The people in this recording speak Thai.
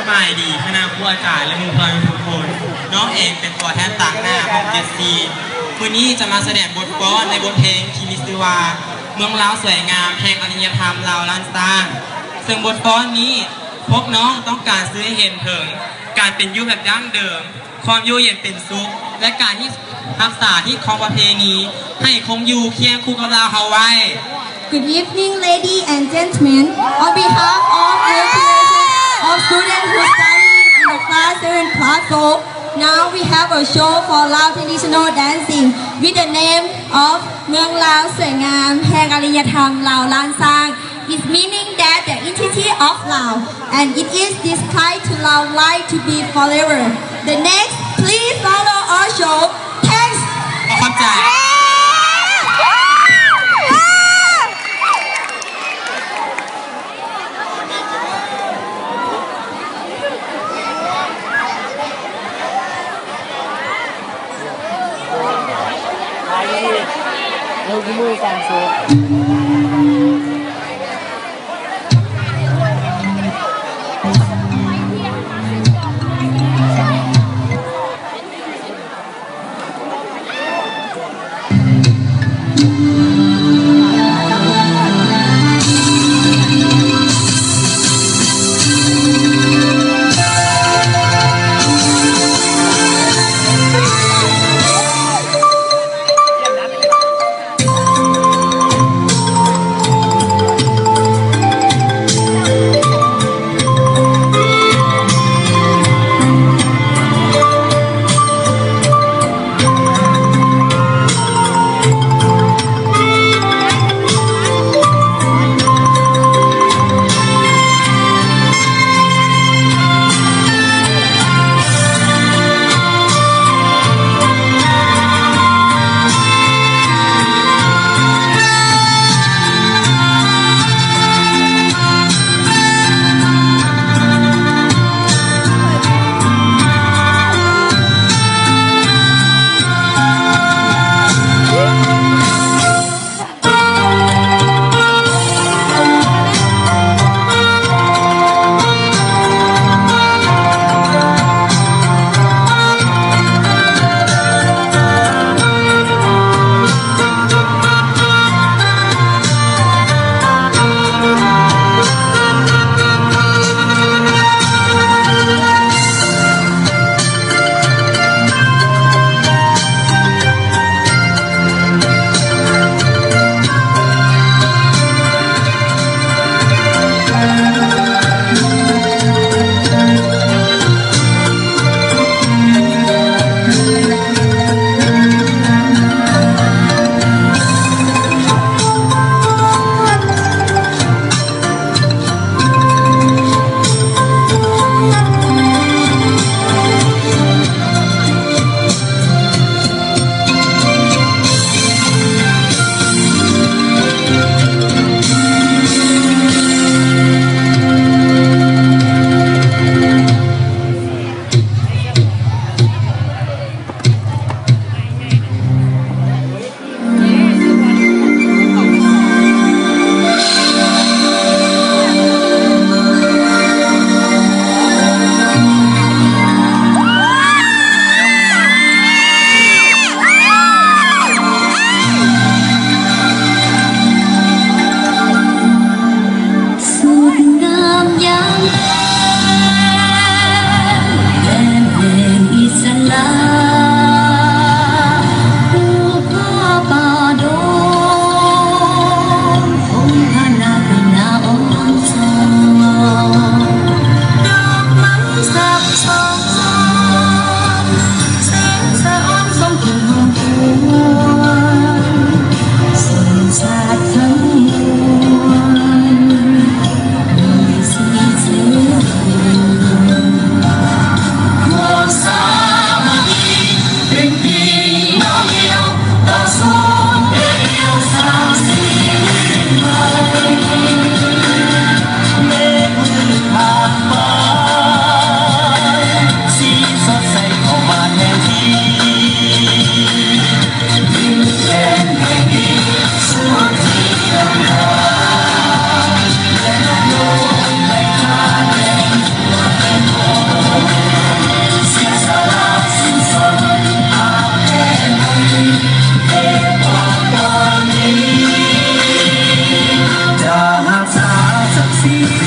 บายดีคณะผู้อาจารย์และหมู่เพื่อนทุกคนน้องเองเป็นตัวแทนต่างหน้าของเจสซีวันนี้จะมาแสดงบทกลอนในบทเพลงที่มีชื่อว่าเมืองลาวสวยงามแห่งอารยธรรมลาวล้านซางซึ่งบทกลอนนี้พวกน้องต้องการซื้อให้เห็นถึงการเป็นอยู่แบบดั้งเดิมความอยู่เย็นเป็นสุขและการที่รักษาที่ของประเพณีให้คงอยู่เคียงคู่กับเราเฮาไว้ Good evening, ladies and gentlemen. On behalf of the of students who study in the class 7 class 4, now we have a show for Lao traditional dancing with the name of Mueang Lao Soi Ngam Heng Arya Tham Lao Lan Sang. It's meaning that the entity of Lao, and it is described to Lao like to be forever. The next, please follow our show. Thanks. ขอบใจเราที่มือการโซ่ see